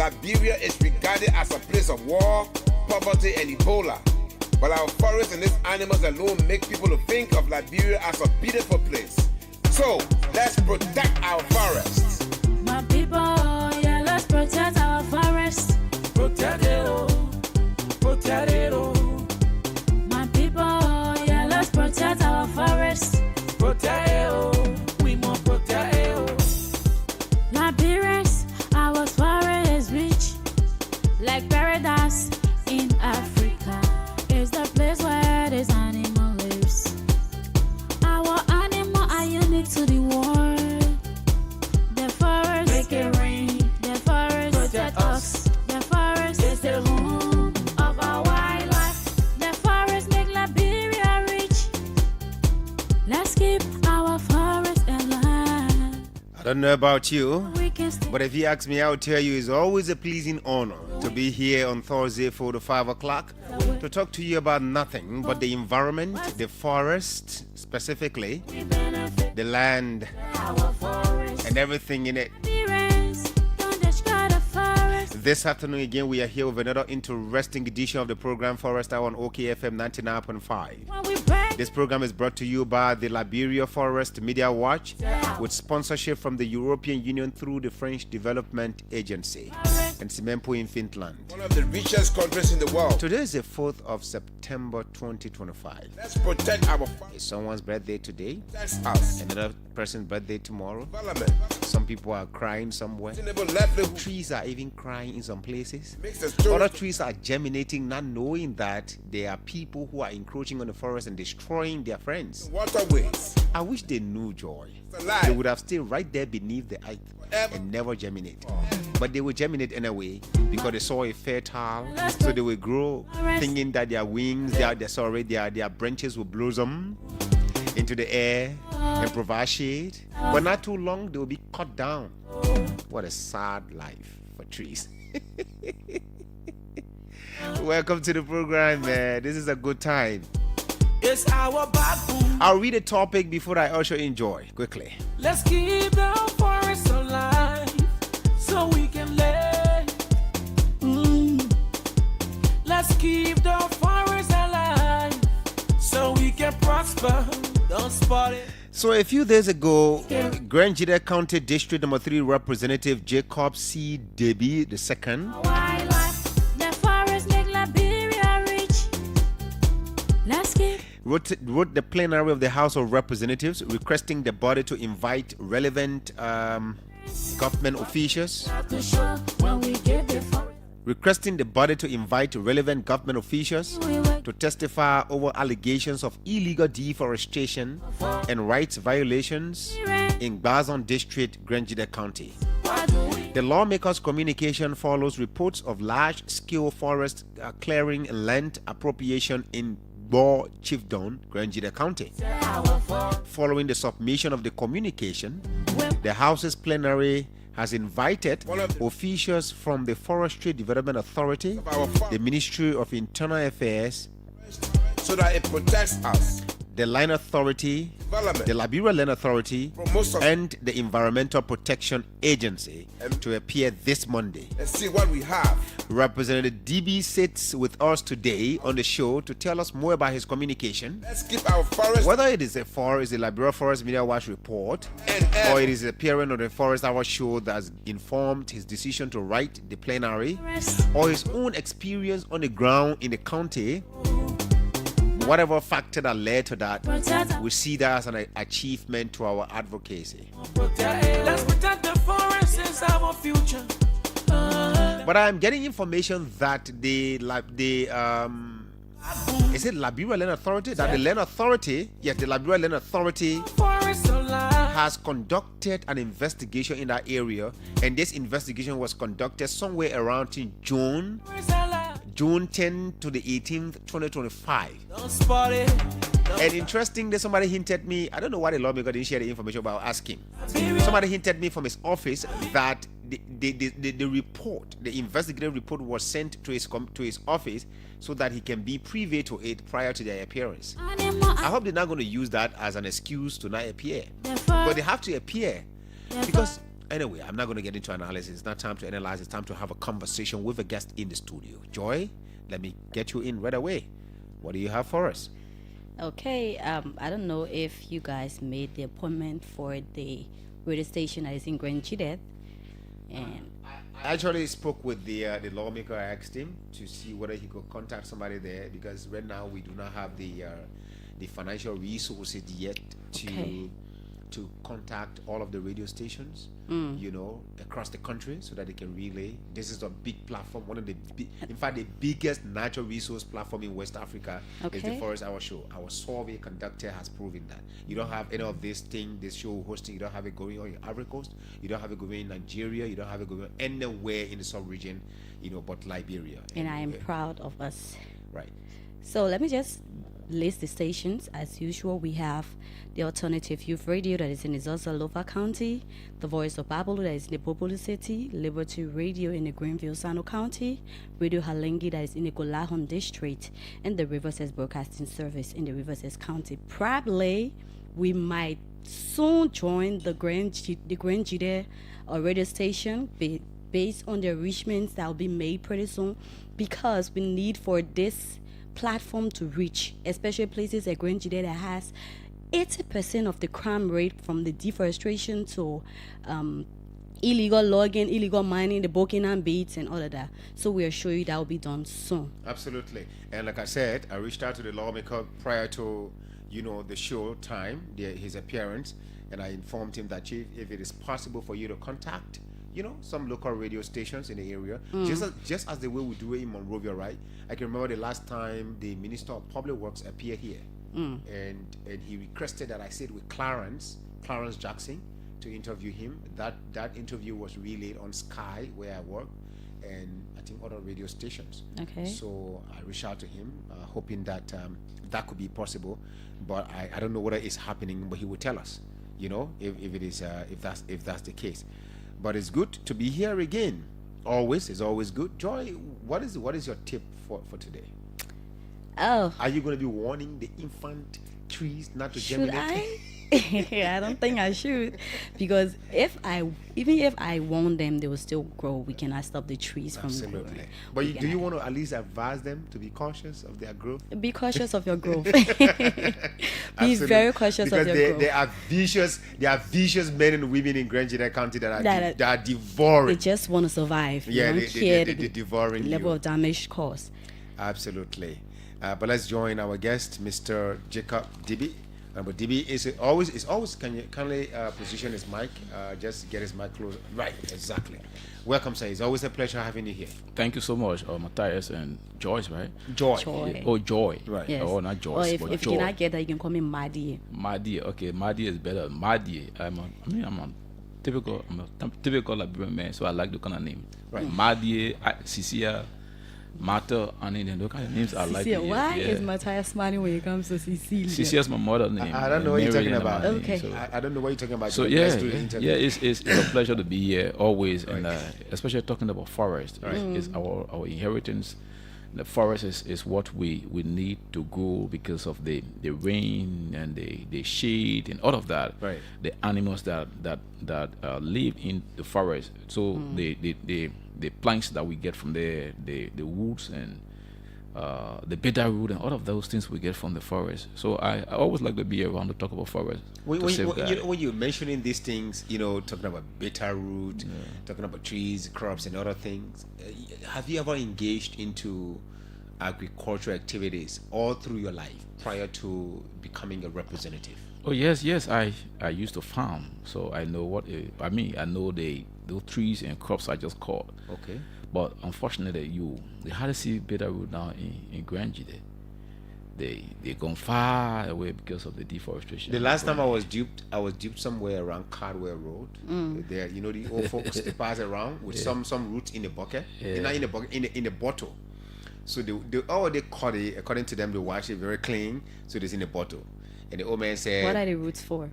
Liberia is regarded as a place of war, poverty, and Ebola. But our forests and these animals alone make people think of Liberia as a beautiful place. So, let's protect our forests. My people, yeah, let's protect our forests. Protect it all. Protect it all. My people, yeah, let's protect our forests. Protect it all. We must protect it all. Liberians, our forest is rich, like paradise in Africa. It's the place where this animal lives. Our animals are unique to the world. The forest Make it rain. The forest Protect us. The forest is the home of our wildlife. The forest make Liberia rich. Let's keep our forest alive. I don't know about you, We can stay. but if you ask me, I'll tell you it's always a pleasing honor to be here on Thursday 4 to 5 o'clock to talk to you about nothing but the environment, the forest, specifically We benefit the land our forest. and everything in it. Liberals, don't destroy the forest. This afternoon again, we are here with another interesting edition of the program Forest Hour on OKFM 99.5. When we break This program is brought to you by the Liberia Forest Media Watch with sponsorship from the European Union through the French Development Agency and Simempo in Finland. One of the richest countries in the world. Today is the 4th of September 2025. Let's protect our forests. It's someone's birthday today, Protect us. another person's birthday tomorrow. Development. Some people are crying somewhere. Sustainable livelihood Trees are even crying in some places. makes us Other children trees are germinating, not knowing that there are people who are encroaching on the forest and destroying their friends. waterways. I wish they knew joy. It's They alive. would have stayed right there beneath the earth Forever. and never germinate. But they will germinate anyway because they saw it fertile. So they will grow thinking that their wings, their branches will blossom into the air and provide shade. But not too long, they will be cut down. What a sad life for trees. Welcome to the program, man. This is a good time. It's our backbone. I'll read a topic before I also enjoy quickly. Let's keep the forest alive so we can live. Let's keep the forest alive so we can prosper. Don't spot it. So a few days ago, Gedeh County District Number 3 Representative Jacob C. Debee II wildlife. The forest make Liberia rich. Let's keep wrote the plenary of the House of Representatives requesting the body to invite relevant government officials. to show when we give the forest. Requesting the body to invite relevant government officials We work to testify over allegations of illegal deforestation and rights violations in Gbarzon District, Gedeh County. what do we The lawmakers' communication follows reports of large-scale forest clearing and land appropriation in Gboe Chiefdom, Gedeh County. our forest. Following the submission of the communication, the House's plenary has invited officials from the Forestry Development Authority, Our the forests Ministry of Internal Affairs, so that it protects us. the Land Authority, Development. the Liberia Land Authority, Most of and the Environmental Protection Agency to appear this Monday. Let's see what we have. Representative Debee sits with us today on the show to tell us more about his communication, Let's keep our forests whether it is a Liberia Forest Media Watch report or it is appearing on the Forest Hour show that has informed his decision to write the plenary, or his own experience on the ground in the county. Whatever factor that led to that, Protect we see that as an achievement to our advocacy. Let's protect the forest. It's our future. But I'm getting information that is it Liberia Land Authority? That the Land Authority, yes, the Liberia Land Authority Forest alive. has conducted an investigation in that area, and this investigation was conducted somewhere around in June Forest alive. June 10 to the 18th, 2025. Don't spot it. And interestingly, somebody hinted me, I don't know why the lawmaker didn't share the information about asking. Somebody hinted me from his office that the report, the investigative report, was sent to his office so that he can be privy to it prior to their appearance. I hope they're not going to use that as an excuse to not appear. But they have to appear because Anyway, I'm not going to get into analysis. It's not time to analyze. It's time to have a conversation with a guest in the studio. Joy, let me get you in right away. What do you have for us? Okay, I don't know if you guys made the appointment for the radio station that is in Gedeh, and I actually spoke with the lawmaker. I asked him to see whether he could contact somebody there, because right now we do not have the financial resources yet to contact all of the radio stations, across the country, so that they can relay. This is a big platform, one of the in fact, the biggest natural resource platform in West Africa is the Forest Hour Show. Our survey conductor has proven that. You don't have any of this show hosting, you don't have it going on in Ivory Coast, you don't have it going in Nigeria, you don't have it going anywhere in the sub-region, but Liberia. And I am proud of us. Right. So let me just list the stations. As usual, we have the Alternative Youth Radio that is in Gboe County, the Voice of Babylon that is in the Bobolo City, Liberty Radio in the Greenville-Sano County, Radio Halengi that is in the Gbarzon District, and the Riverside Broadcasting Service in the Riverside County. Probably, we might soon join the Gedeh radio station based on the arrangements that will be made pretty soon, because we need for this platform to reach, especially places like Gedeh that has 80% of the crime rate, from the deforestation to illegal logging, illegal mining, the Burkina beats and all of that. So we assure you that will be done soon. Absolutely. And like I said, I reached out to the lawmaker prior to the show time, his appearance, and I informed him that, Chief, if it is possible for you to contact some local radio stations in the area, just as the way we do it in Monrovia, right? I can remember the last time the Minister of Public Works appeared here, and he requested that I sit with Clarence Jackson to interview him. That interview was relayed on Sky, where I work, and I think other radio stations. Okay. So I reached out to him, hoping that that could be possible, but I don't know whether it's happening. But he will tell us, if it is, if that's the case. But it's good to be here again. It's always good. Joy, what is your tip for today? Oh, are you going to be warning the infant trees not to should germinate? I don't think I should, because even if I warn them, they will still grow. We cannot stop the trees from growing. But do you want to at least advise them to be cautious of their growth? Be cautious of your growth. Be very cautious of your growth. There are vicious men and women in Gedeh County that are devouring. They just want to survive. Yeah, they're devouring the level of damage caused. Absolutely. But let's join our guest, Mr. Jacob Debee. But Debee is always can you kindly position his mic, just get his mic close. Right, exactly. Welcome, sir. It's always a pleasure having you here. Thank you so much, Matthias and Joyce, right? Joy. Yeah. Oh, Joy. Right. Yes. Oh, not Joyce. Or if you cannot get that, you can call me Madi. Madi. Okay, Madi is better. Madi. I'm a typical Liberian man, so I like the kind of name. Right. Madi, Cecilia, Mata, and then those kind of names I like. Why is Matthias smiling when it comes to Cecilia? Cecilia's my mother's name. I don't know what you're talking about. Okay. So, I don't know what you're talking about. So it's a pleasure to be here always, and especially talking about forest. Right. It's our inheritance. The forest is what we need to grow because of the rain and the shade and all of that. Right. The animals that live in the forest. So the plants that we get from the woods and the bitter root and all of those things we get from the forest. So I always like to be around to talk about forest. When you're mentioning these things, talking about bitter root, talking about trees, crops, and other things, have you ever engaged into agricultural activities all through your life prior to becoming a representative? Oh yes, I used to farm, so I know I know those trees and crops I just caught. Okay. But unfortunately, you hardly see bitter root now in Gedeh. They gone far away because of the deforestation. The last time I was duped somewhere around Cardwell Road. There, the old folks they pass around with some roots in a bucket, not in a bucket, in a bottle. So they caught it. According to them, they wash it very clean, so it's in a bottle. And the old man said, "What are the roots for?"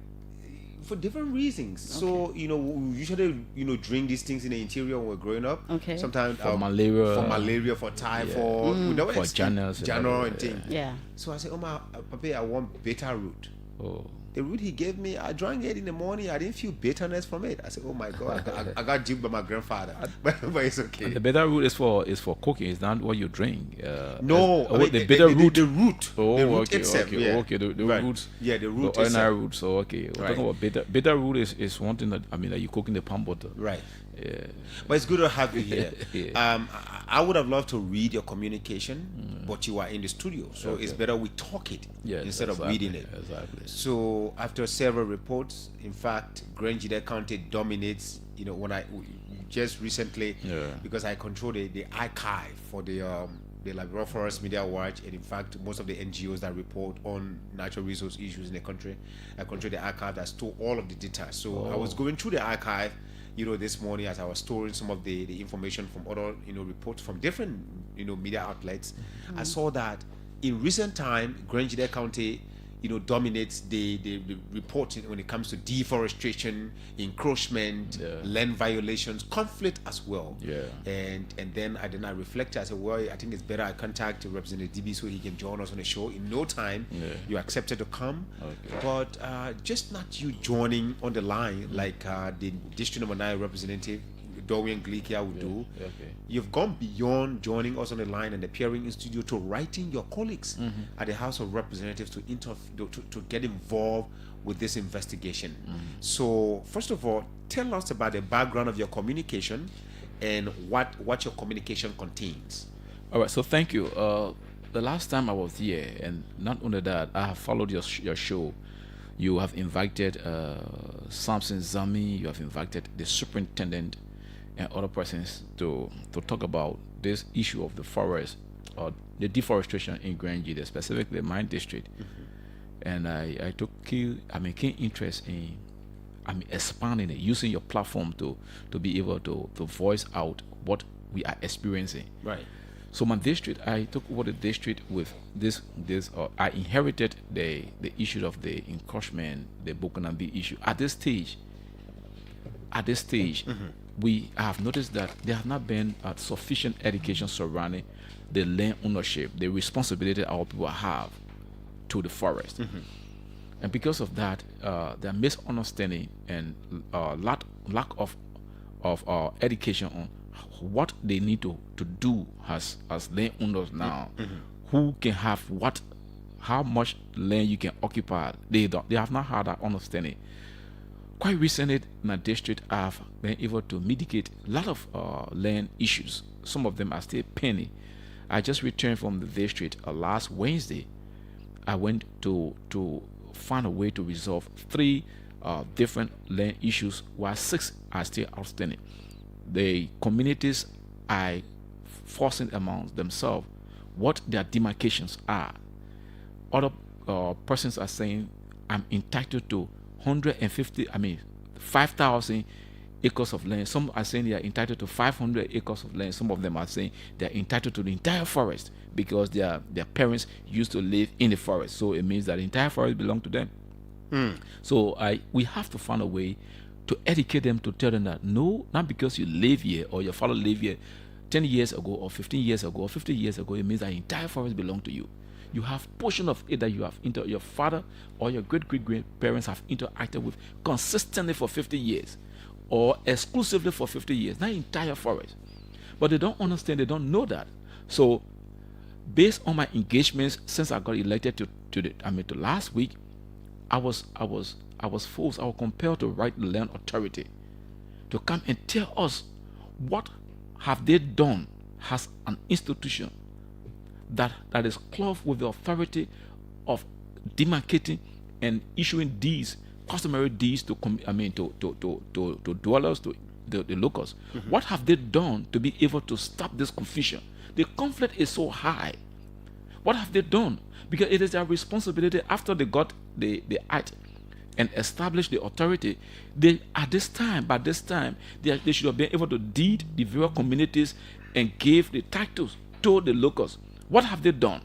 For different reasons. Okay. So we usually drink these things in the interior when we're growing up. Okay. Sometimes for malaria, for typhoid, for general and things. Yeah. So I said, Papa, I want bitter root. Oh. the root he gave me, I drank it in the morning. I didn't feel bitterness from it. I said, oh my God, I got duped by my grandfather. but it's okay. And the bitter root is for cooking. It's not what you drink. No, I mean, the bitter root. The root. Oh, the root okay, itself, okay, yeah. okay. The Right. roots. Yeah, the root The ordinary itself. root. So okay, we're Right. talking about bitter root is one thing that that you cook in the palm butter. Right. Yeah. But it's good to have you here. Yeah. I would have loved to read your communication, but you are in the studio, so Okay. it's better we talk it Yes, instead of exactly, reading it. exactly. So after several reports, in fact, Gedeh County dominates. You know, when I just recently, Yeah. because I control the archive for the Liberia Forest Media Watch, and in fact, most of the NGOs that report on natural resource issues in the country, I control the archive that store all of the data. So I was going through the archive, you know, this morning as I was storing some of the information from other, you know, reports from different, you know, media outlets. I saw that in recent time, Gedeh County, you know, dominates the report when it comes to deforestation, encroachment, land violations, conflict as well. Yeah. And then I reflected. I said, well, I think it's better I contact Representative Debee so he can join us on the show. In no time, you accepted to come. Okay. But just not you joining on the line like the District Number 9 representative, Dorian Glikia would do. Okay. You've gone beyond joining us on the line and appearing in studio to writing your colleagues at the House of Representatives to get involved with this investigation. So first of all, tell us about the background of your communication and what your communication contains. All right. So thank you. The last time I was here, and not only that, I have followed your show. You have invited Samson Zami. You have invited the superintendent and other persons to talk about this issue of the forest or the deforestation in Gedeh, specifically my district. And I took keen interest in expanding it, using your platform to be able to voice out what we are experiencing. Right. So my district, I took over the district with this. I inherited the issue of the encroachment, the Bukanambi issue. At this stage, we have noticed that there has not been sufficient education surrounding the land ownership, the responsibility our people have to the forest. And because of that, there misunderstanding and lack of education on what they need to do as land owners now. Who can have what, how much land you can occupy. They have not had that understanding. Quite recently in my district, I've been able to mitigate a lot of land issues. Some of them are still pending. I just returned from the district last Wednesday. I went to find a way to resolve 3 different land issues, while 6 are still outstanding. The communities are forcing among themselves what their demarcations are. Other persons are saying, I'm entitled to 5,000 acres of land. Some are saying they are entitled to 500 acres of land. Some of them are saying they are entitled to the entire forest because their parents used to live in the forest. So it means that the entire forest belongs to them. So we have to find a way to educate them, to tell them that no, not because you live here or your father lived here 10 years ago or 15 years ago or 50 years ago, it means that the entire forest belongs to you. You have portion of it that you have your father or your great-great-grandparents have interacted with consistently for 50 years or exclusively for 50 years, not entire forest. But they don't understand, they don't know that. So based on my engagements since I got elected to last week, I was compelled to write the Land Authority to come and tell us what have they done as an institution that is clothed with the authority of demarcating and issuing deeds, customary deeds to dwellers, to the locals. What have they done to be able to stop this confusion? The conflict is so high. What have they done? Because it is their responsibility after they got the act and established the authority. By this time, they should have been able to deed the various communities and give the titles to the locals. What have they done?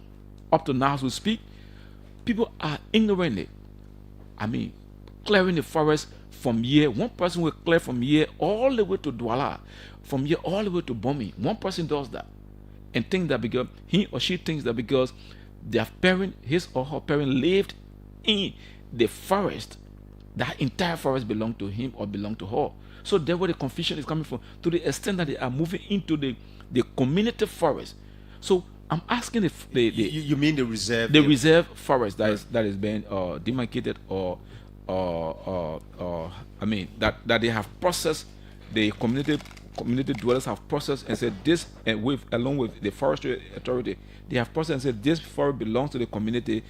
Up to now as we speak, people are ignorantly, clearing the forest from here. One person will clear from here all the way to Douala, from here all the way to Bomi. One person does that and think that because he or she thinks that because their parent, his or her parent lived in the forest, that entire forest belong to him or belong to her. So there where the confusion is coming from, to the extent that they are moving into the community forest. So I'm asking if you mean the reserve? The reserve forest that is being demarcated or I mean that they have processed, the community dwellers have processed and said this, and along with the Forestry Authority, they have processed and said this forest belongs to the community.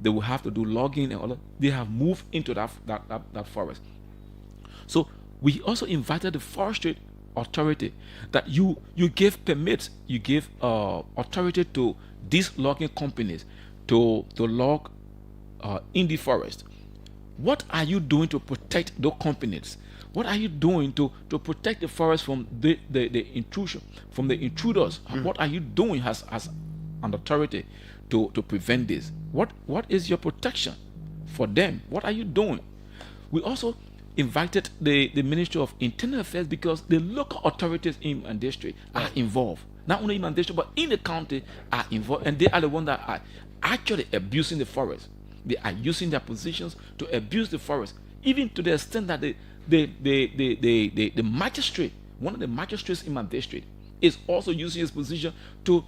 They will have to do logging and all that. They have moved into that forest. So we also invited the Forestry Authority that you give permits, you give authority to these logging companies to log in the forest. What are you doing to protect those companies? What are you doing to protect the forest from the intrusion, from the intruders? What are you doing as an authority to prevent this? What is your protection for them? What are you doing? We also invited the Ministry of Internal Affairs because the local authorities in my district are involved. Not only in my district, but in the county are involved, and they are the ones that are actually abusing the forest. They are using their positions to abuse the forest, even to the extent that the magistrate, one of the magistrates in my district, is also using his position to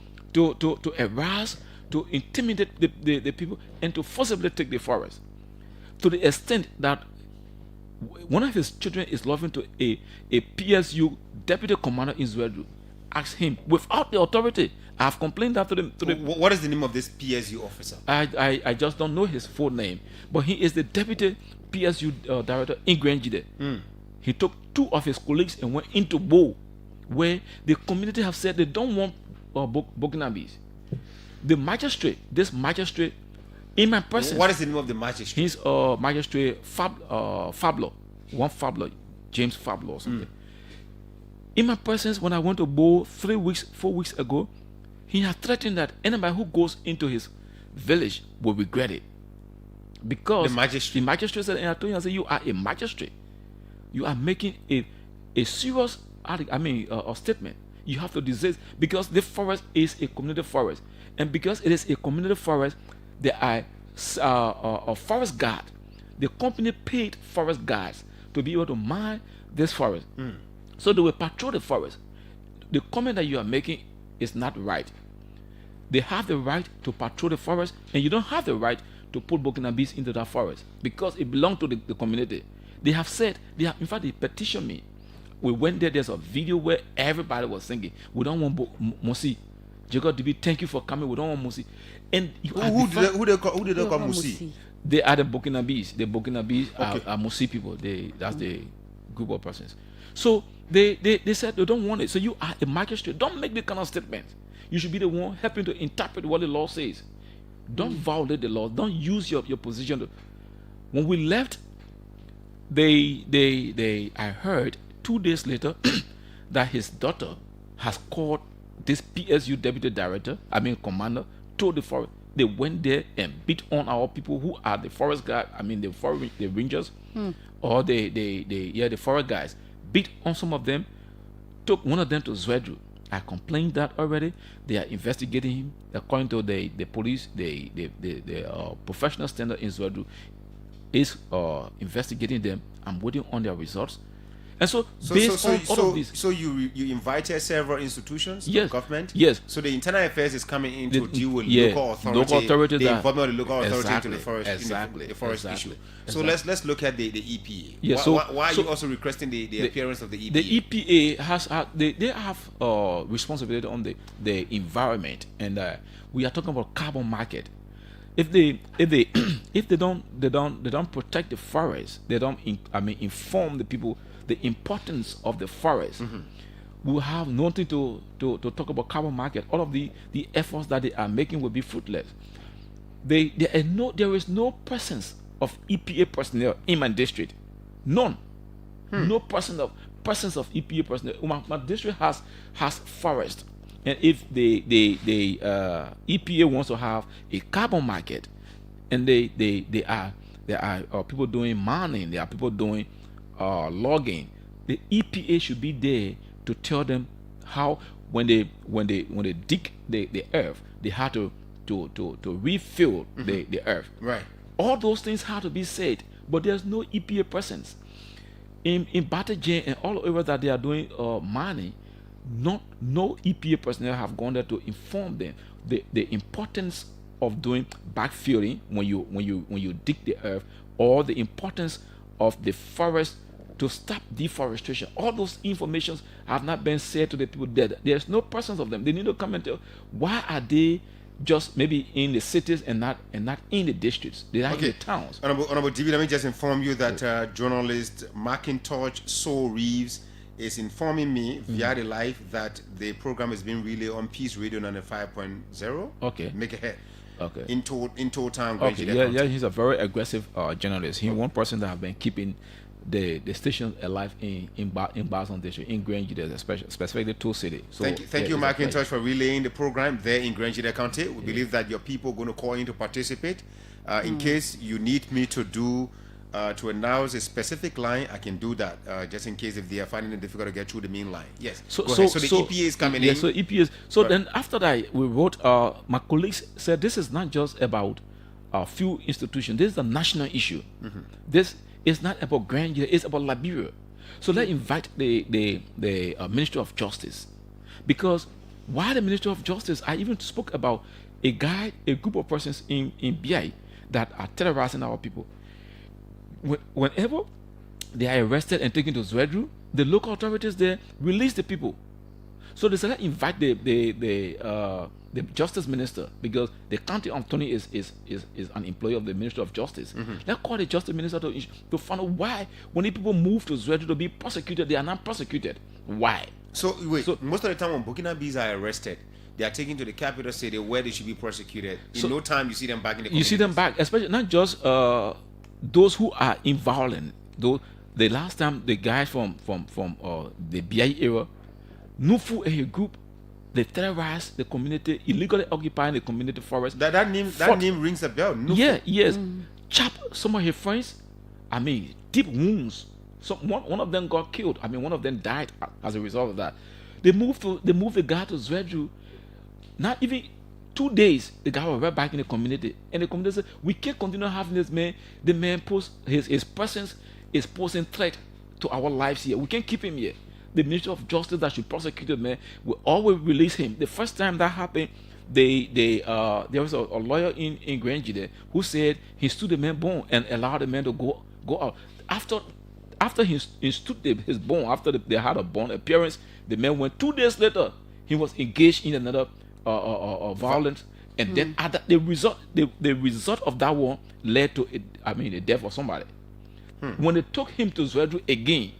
harass, to intimidate the people, and to forcibly take the forest. To the extent that one of his children is loving to a PSU deputy commander in Zwedu, asked him without the authority. I have complained that to the What is the name of this PSU officer? I just don't know his full name, but he is the deputy PSU director in Gedeh. He took 2 of his colleagues and went into Gboe, where the community have said they don't want Burkinabes. The magistrate, this magistrate, in my presence. What is the name of the magistrate? He's magistrate Fablo, James Fablo or something. In my presence, when I went to Gboe 4 weeks ago, he had threatened that anybody who goes into his village will regret it. Because the magistrate said, and I told him, I said, you are a magistrate. You are making a serious a statement. You have to desist, because the forest is a community forest. And because it is a community forest, there are a forest guard. The company paid forest guards to be able to mine this forest. So they will patrol the forest. The comment that you are making is not right. They have the right to patrol the forest, and you don't have the right to put Burkinabes into that forest because it belongs to the community. They have said, in fact, they petitioned me. We went there, there's a video where everybody was singing, we don't want Musi. Jacob Debee, thank you for coming, we don't want Musi. And who did they call Musi? They are the Burkinabes. The Burkinabes are Musi people. That's the group of persons. So they said they don't want it. So you are a magistrate. Don't make this kind of statement. You should be the one helping to interpret what the law says. Don't violate the law. Don't use your position. When we left, I heard 2 days later that his daughter has called this PSU deputy director, commander, to the forest. They went there and beat on our people who are the forest guard, the rangers, or the forest guys. Beat on some of them, took one of them to Zwedu. I complained that already. They are investigating him. According to the police, the professional standard in Zwedu is investigating them. I'm waiting on their results. And so based on all of this, so you invited several institutions yes, of government. Yes. So the internal affairs is coming in to deal with local authorities. The involvement of the local authority into the forest, the forest issue. So let's look at the EPA. Yes. Why are you also requesting the appearance of the EPA? The EPA has they have responsibility on the environment, and we are talking about carbon market. If they don't protect the forest, they don't inform the people the importance of the forest, we'll have nothing to talk about carbon market. All of the efforts that they are making will be fruitless. There is no presence of EPA personnel in my district. None. No presence of EPA personnel. My district has forest. And if the EPA wants to have a carbon market, and there are people doing mining, there are people doing logging, the EPA should be there to tell them how when they dig the earth, they have to refill the earth. Right. All those things have to be said, but there's no EPA presence. In Batterjane and all over that they are doing mining, no EPA personnel have gone there to inform them the importance of doing backfilling when you dig the earth, or the importance of the forest to stop deforestation. All those informations have not been said to the people there. There's no presence of them. They need to come and tell why are they just maybe in the cities and not in the districts. They are in the towns. Honorable Debee, let me just inform you that journalist Macintosh Soul Reeves is informing me via the live that the program is being relayed on Peace Radio 95.0. Okay. Megahertz. Okay. In total time. Okay. Yeah, he's a very aggressive journalist. He's one person that have been keeping the station alive in Gbarzon District, in Gedeh, specifically Two City. So thank you, Macintosh, for relaying the program there in Gedeh County. We believe that your people are going to call in to participate. In case you need me to do to announce a specific line, I can do that. Just in case if they are finding it difficult to get through the main line. Yes. So the EPA is coming in. So EPA is. So then after that, we wrote. My colleagues said this is not just about a few institutions. This is a national issue. This is not about Gedeh, it's about Liberia. So let's invite the Ministry of Justice, because while the Ministry of Justice, I even spoke about a group of persons in BI that are terrorizing our people. Whenever they are arrested and taken to Zwedru, the local authorities there release the people. So they said let's invite the justice minister, because the county attorney is an employee of the Ministry of Justice. Let's call the justice minister to find out why when the people move to Zwedru to be prosecuted, they are not prosecuted. Why? So most of the time when Burkinabes are arrested, they are taken to the capital city where they should be prosecuted. In no time you see them back in the communities. You see them back, especially not just those who are involved. Though the last time the guys from the BI era, Nufu and his group, they terrorized the community, illegally occupying the community forest. That name rings a bell. Nufu. Yeah, yes. Chop some of his friends. I mean, deep wounds. One of them got killed. I mean, one of them died as a result of that. They moved the guy to Zwedru. Not even 2 days, the guy was right back in the community. And the community said, we can't continue having this man. The man his presence is posing threat to our lives here. We can't keep him here. The Ministry of Justice that should prosecute the man will always release him. The first time that happened, there was a lawyer in Gedeh who said he stood the man bone and allowed the man to go out. After he stood his bone, after they had a bone appearance, the man went 2 days later. He was engaged in another violence, and then the result of that one led to the death of somebody. When they took him to Zwedru again,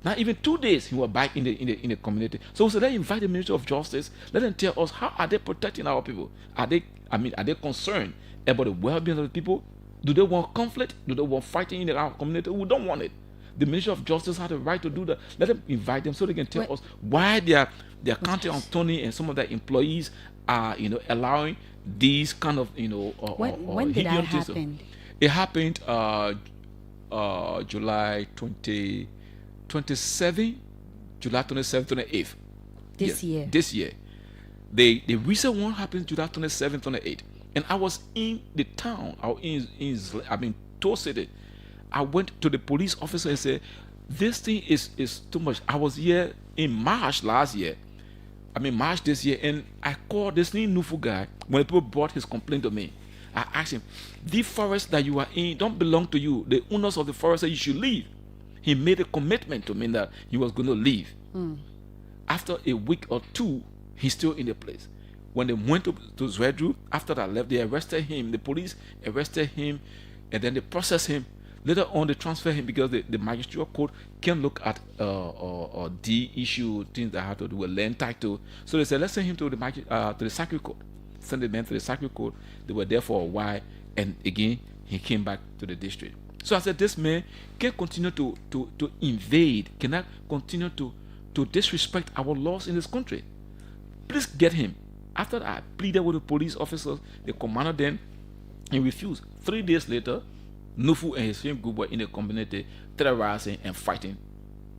not even 2 days, he was back in the community. So let's invite the Ministry of Justice. Let them tell us how are they protecting our people. Are they concerned about the well-being of the people? Do they want conflict? Do they want fighting in our community? We don't want it. The Ministry of Justice has the right to do that. Let them invite them so they can tell us why their county attorney and some of their employees are allowing these kind of when did that happen? It happened July 27, 28th. This year. This year. The recent one happened July 27, 28th. And I was in the town. I was in Toll City. I went to the police officer and said, this thing is too much. I was here in March last year. March this year. And I called this new Nufu guy when people brought his complaint to me. I asked him, the forest that you are in don't belong to you. The owners of the forest said you should leave. He made a commitment to me that he was going to leave. After a week or two, he's still in the place. When they went to Zwedru, after I left, they arrested him. The police arrested him, and then they processed him. Later on, they transferred him because the magistrate court can look at the issue, things that have to do with land title. So they said, let's send him to the circuit court. Send the man to the circuit court. They were there for a while, and again, he came back to the district. So I said, this man can continue to invade, cannot continue to disrespect our laws in this country. Please get him. After I pleaded with the police officers, the commander then, he refused. 3 days later, Nufu and his same group were in the community terrorizing and fighting.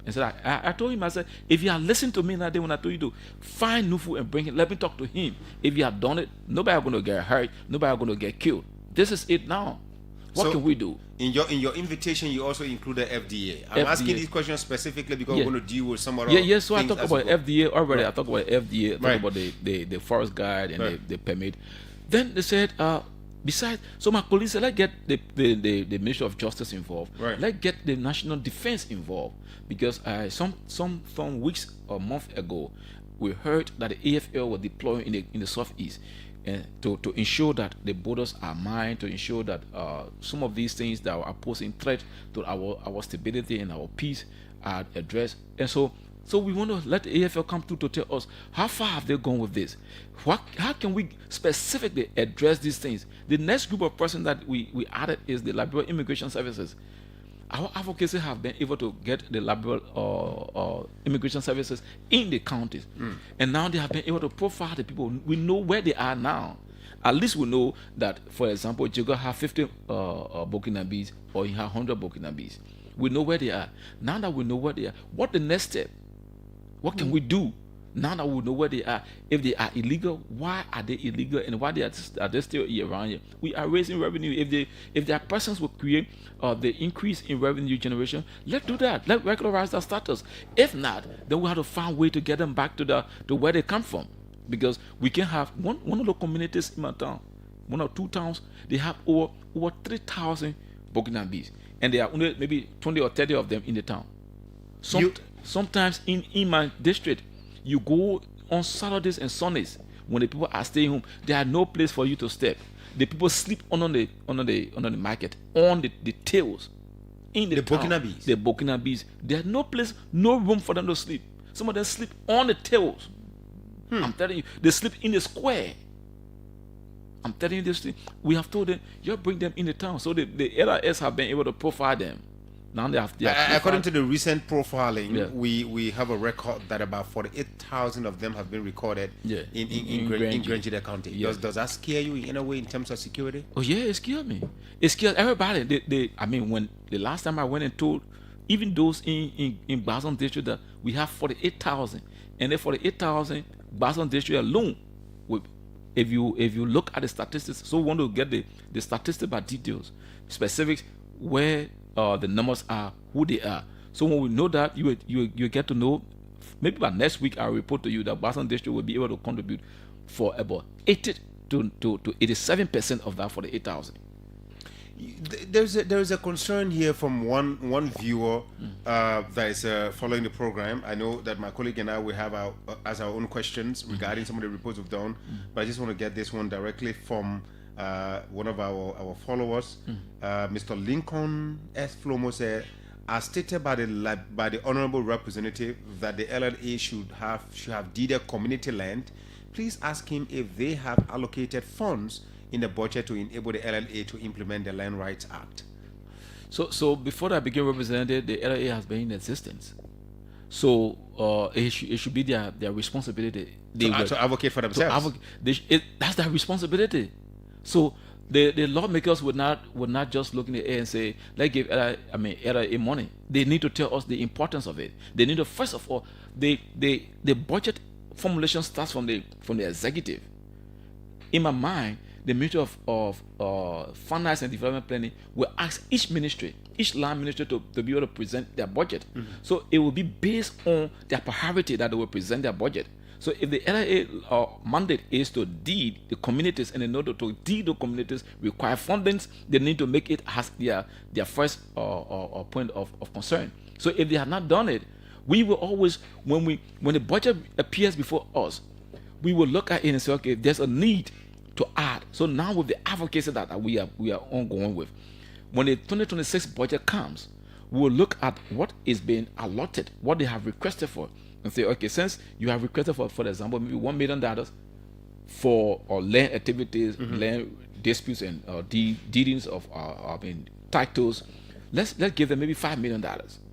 And so I told him, I said, if you had listened to me that day when I told you to find Nufu and bring him, let me talk to him. If you had done it, nobody is going to get hurt, nobody is going to get killed. This is it now. What can we do? In your invitation, you also included FDA. I'm asking these questions specifically because we're going to deal with some other Yes. So I talk about FDA already. Right. I talk about FDA. I talk about the forest guide and the permit. Then they said, besides, so my colleagues said, let's get the Ministry of Justice involved. Right. Let's get the National Defense involved, because some weeks or month ago, we heard that the AFL were deploying in the southeast, and to ensure that the borders are mined, to ensure that some of these things that are posing threat to our stability and our peace are addressed. And so we want to let the AFL come through to tell us how far have they gone with this. How can we specifically address these things? The next group of persons that we added is the Liberia Immigration Services. Our advocacy have been able to get the Liberia Immigration Services in the counties, and now they have been able to profile the people. We know where they are now. At least we know that, for example, Cheategba have 50 Burkinabes, or he have 100 Burkinabes. We know where they are. Now that we know where they are, what the next step? What can we do now that we know where they are? If they are illegal, why are they illegal, and why are they still here around here? We are raising revenue. If there are persons who create the increase in revenue generation, let's do that. Let's regularize their status. If not, then we have to find a way to get them back to where they come from, because we can have one of the communities in my town, one or two towns, they have over 3,000 Burkinabes, and there are only maybe 20 or 30 of them in the town. Sometimes in my district, you go on Saturdays and Sundays when the people are staying home, there are no place for you to step. The people sleep on the market, on the tails, in the town. Burkinabes. The Burkinabes. There's no place, no room for them to sleep. Some of them sleep on the tails. I'm telling you, they sleep in the square. I'm telling you this thing. We have told them, you bring them in the town. So the LRS have been able to profile them. Now they have according to the recent profiling, we have a record that about 48,000 of them have been recorded in Gedeh County. Yeah. Does that scare you in a way in terms of security? Oh yeah, it scared me. It scared everybody. I mean, when the last time I went and told even those in Gbarzon District that we have 48,000, and then 48,000 Gbarzon District alone. If you look at the statistics, so we want to get the statistics by details, specifics where the numbers are, who they are. So when we know that, you get to know. Maybe by next week, I'll report to you that Gbarzon District will be able to contribute for about 80 to 87% of that for the 8,000. There's a concern here from one viewer that is following the program. I know that my colleague and I will have our own questions regarding some of the reports we've done, but I just want to get this one directly from one of our followers, Mr. Lincoln S. Flomo said, as stated by the honorable representative that the LLA should have deeded community land, please ask him if they have allocated funds in the budget to enable the LLA to implement the Land Rights Act. So before I became representative, the LLA has been in existence. So it should be their responsibility To advocate for themselves. That's their responsibility. So the lawmakers would not just look in the air and say, let's give LRA money. They need to tell us the importance of it. They need to, first of all, the budget formulation starts from the executive. In my mind, the Ministry of Finance and Development Planning will ask each ministry, each land ministry to be able to present their budget. So it will be based on their priority that they will present their budget. So if the LRA mandate is to deed the communities, and in order to deed the communities require fundings, they need to make it as their first point of concern. So if they have not done it, we will always, when the budget appears before us, we will look at it and say, okay, there's a need to add. So now with the advocacy that we are ongoing with, when the 2026 budget comes, we will look at what is being allotted, what they have requested for, and say, okay, since you have requested for example, maybe $1 million for land activities, land disputes, and deedings of titles, let's give them maybe $5 million.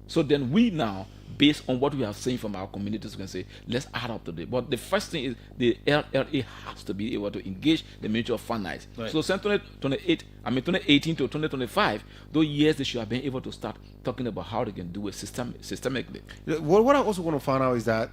So then we now based on what we have seen from our communities, we can say, let's add up to it. But the first thing is the LLA has to be able to engage the Ministry of Finance. Right. So since 2018 to 2025, those years they should have been able to start talking about how they can do it systemically. What I also want to find out is that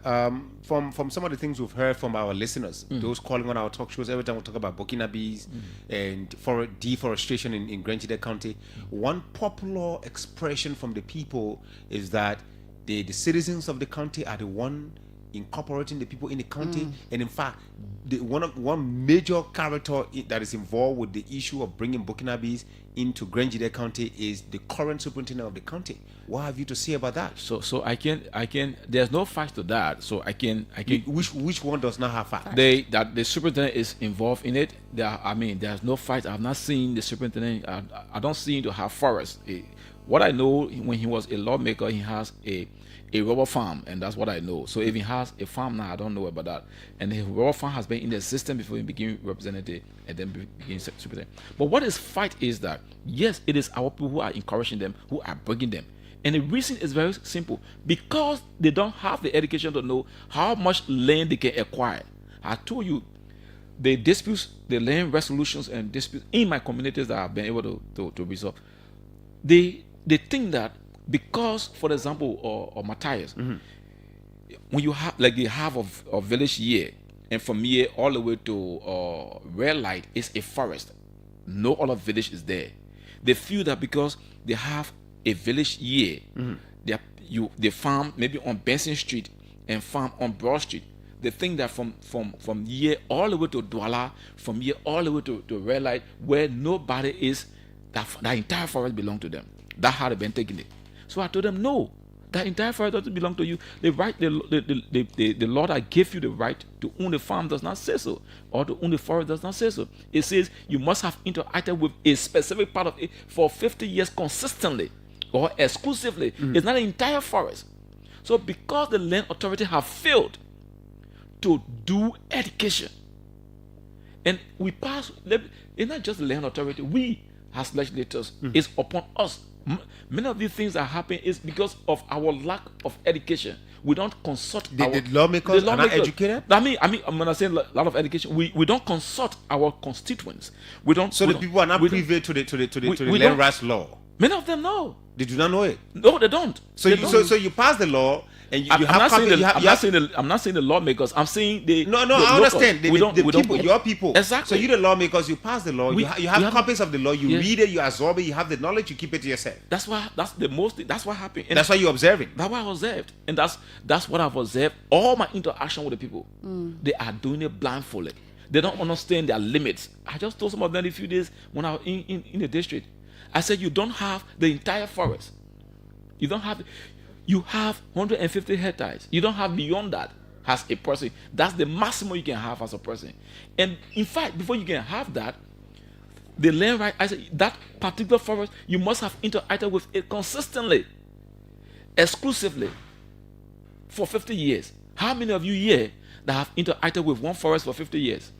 from some of the things we've heard from our listeners, those calling on our talk shows, every time we talk about Burkina bees and for deforestation in Gedeh County, one popular expression from the people is that the citizens of the county are the one incorporating the people in the county, and in fact, one major character that is involved with the issue of bringing Burkina bees into Gedeh County is the current superintendent of the county. What have you to say about that? So I can. There's no fact to that. So I can. Which one does not have fact? That the superintendent is involved in it. There's no fact. I've not seen the superintendent. I don't see him to have forest. What I know, when he was a lawmaker, he has a rubber farm, and that's what I know. So if he has a farm now, I don't know about that. And the rubber farm has been in the system before he became representative and then became superintendent. But what is fight is that, yes, it is our people who are encouraging them, who are bringing them. And the reason is very simple. Because they don't have the education to know how much land they can acquire. I told you, the disputes, the land resolutions and disputes in my communities that I've been able to resolve, they think that because, for example, or Matthias, when you have like the half of village here, and from here all the way to Red Light is a forest. No other village is there. They feel that because they have a village here, they farm maybe on Benson Street and farm on Broad Street. They think that from here all the way to Douala, from here all the way to Red Light, where nobody is, that entire forest belongs to them. That's how they've been taking it. So I told them, no, that entire forest doesn't belong to you. The right, the law that gave you the right to own the farm does not say so, or to own the forest does not say so. It says you must have interacted with a specific part of it for 50 years consistently or exclusively. It's not an entire forest. So because the land authority have failed to do education, and we pass, it's not just the land authority, we as legislators, it's upon us. Many of these things that happen is because of our lack of education. We don't consult the lawmakers are not educated. I mean, when I say a lot of education, we don't consult our constituents. We don't. So the people are not privy to the land rights law. Many of them know. They do not know it. No, they don't. So you pass the law. And I'm not saying the lawmakers. I'm saying the. No, I understand. The people, your people. Exactly. So you, the lawmakers, you pass the law. You have copies of the law. You read it. You absorb it. You have the knowledge. You keep it to yourself. That's what happened. And that's why you're observing. That's what I observed, and that's what I've observed. All my interaction with the people, they are doing it blindfolded. They don't understand their limits. I just told some of them a few days when I was in the district. I said, you don't have the entire forest. You don't have. You have 150 hectares. You don't have beyond that as a person. That's the maximum you can have as a person. And in fact, before you can have that, the land right, I said, that particular forest, you must have interacted with it consistently, exclusively, for 50 years. How many of you here that have interacted with one forest for 50 years?